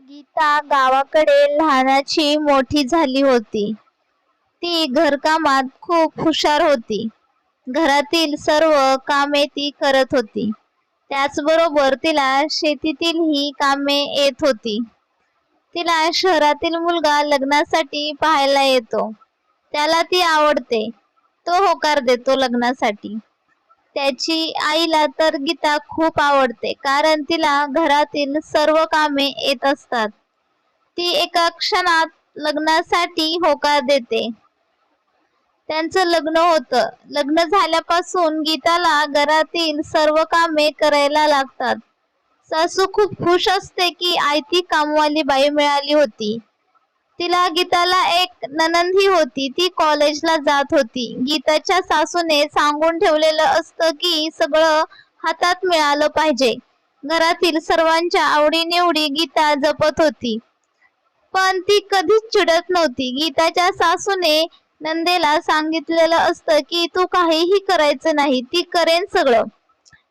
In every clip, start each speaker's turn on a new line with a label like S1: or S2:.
S1: गीता गावाकडे लहानाची मोठी झाली होती. ती घरकामात खूप हुशार होती. घरातील सर्व कामे ती करत होती. त्याचबरोबर तिला शेतीतीलही कामे येत होती. तिला शहरातील मुलगा लग्नासाठी पाहायला येतो. त्याला ती आवडते. तो होकार देतो लग्नासाठी. त्याची आईला तर गीता खूप आवडते, कारण तिला घरातील सर्व कामे येत असतात. ती एका क्षणात लग्नासाठी होकार देते. त्यांचं लग्न होतं. लग्न झाल्यापासून गीताला घरातील सर्व कामे करायला लागतात. सासू खूप खुश असते की आयती कामवाली बाई मिळाली होती. गीताला एक नणंदही होती. ती कॉलेजला जात होती. गीताच्या सासूने सांगून ठेवलेलं असतं की सगळं हातात मिळालं पाहिजे. घरातील सर्वांच्या आवडीनिवडी गीता जपत होती. पण ती कधीच चिडत नव्हती. गीताच्या सासूने नंदेला सांगितलेलं असतं की तू काहीही करायचं नाही, ती करेन सगळं.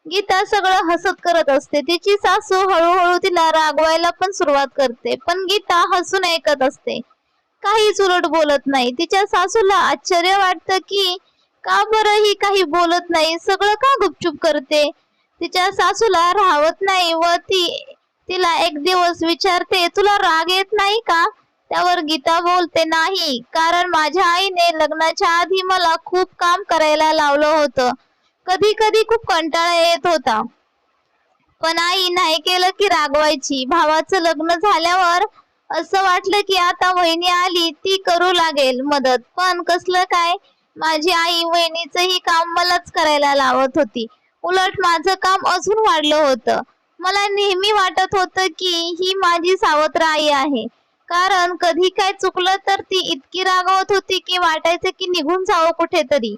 S1: गीता सगळं हसत करत असते. तिची सासू हळूहळू तिला रागवायला पण सुरुवात करते, पण गीता हसून ऐकत असते. काहीच उलट बोलत नाही. तिच्या सासूला आश्चर्य वाटतं की का बरं ही काही बोलत नाही, सगळं का गुपचूप करते. तिच्या सासूला राहवत नाही व तिला एक दिवस विचारते, तुला राग येत नाही का? त्यावर गीता बोलते, नाही, कारण माझ्या आईने लग्नाच्या आधी मला खूप काम करायला लावलं होतं. कधी कधी खूप कंटाळा येत होता, पण आई नाही केलं की रागवायची. भावाचं लग्न झाल्यावर असं वाटलं की आता वहिनी आली, ती करू लागेल मदत, पण कसलं काय, माझी आई वहिनीचंही काम मलाच करायला लावत होती. उलट माझं काम अजून वाढलं होतं. मला नेहमी वाटत होतं की ही माझी सावत्र आई आहे, कारण कधी काय चुकलं तर ती इतकी रागवत होती की वाटायचं की निघून जावं कुठेतरी.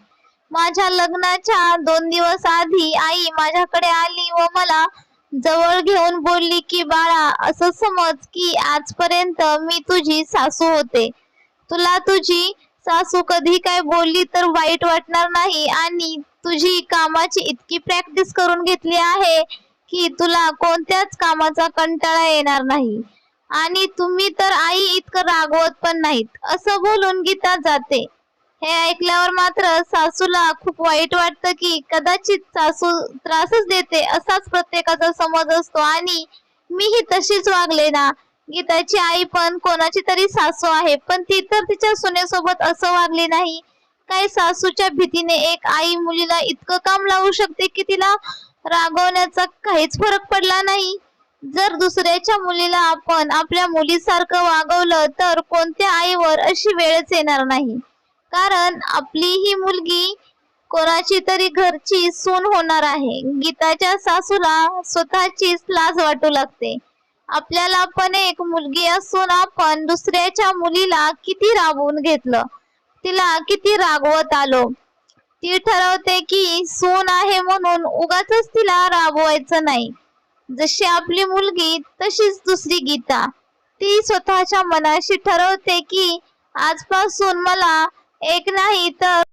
S1: माझ्या लग्नाच्या 2 दिवस आधी आई माझ्याकडे आली व मला जवळ घेऊन बोलली की बाळा, असं समज की आजपर्यंत मी तुझी सासू होते. तुला तुझी सासू कधी काय बोलली तर वाईट वाटणार नाही, आणि तुझी कामाची इतकी प्रॅक्टिस करून घेतली आहे की तुला कोणत्याच कामाचा कंटाळा येणार नाही, आणि तुम्ही तर आई इतकं रागवत पण नाहीत. असं बोलून गीता जाते. हे ऐकल्यावर मात्र सासूला खूप वाईट वाटतं की कदाचित सासू त्रासच देते असाच प्रत्येकाचा समज असतो, आणि मीही तशीच वागले ना. गीताची आई पण कोणाची तरी सासू आहे, पण ती तर तिच्या सुनेसोबत असं वागली नाही. काय सासूच्या भीतीने एक आई मुलीला इतकं काम लावू शकते की तिला रागवण्याचा काहीच फरक पडला नाही. जर दुसऱ्याच्या मुलीला आपण आपल्या मुलीसारखं वागवलं तर कोणत्या आईवर अशी वेळच येणार नाही, कारण आपली ही मुलगी कोणाची तरी घरची सून होणार आहे. गीताच्या सासूला स्वतःचीच लाज वाटू लागते. आपल्याला पण एक मुलगी असून आपण दुसऱ्याच्या मुलीला किती राबवून घेतलं, तिला किती रागवत आलो. ती ठरवते की सून आहे म्हणून उगाचच तिला राबवायचं नाही. जशी आपली मुलगी तशीच दुसरी गीता. ती स्वतःच्या मनाशी ठरवते की आजपासून मला एक नाही तर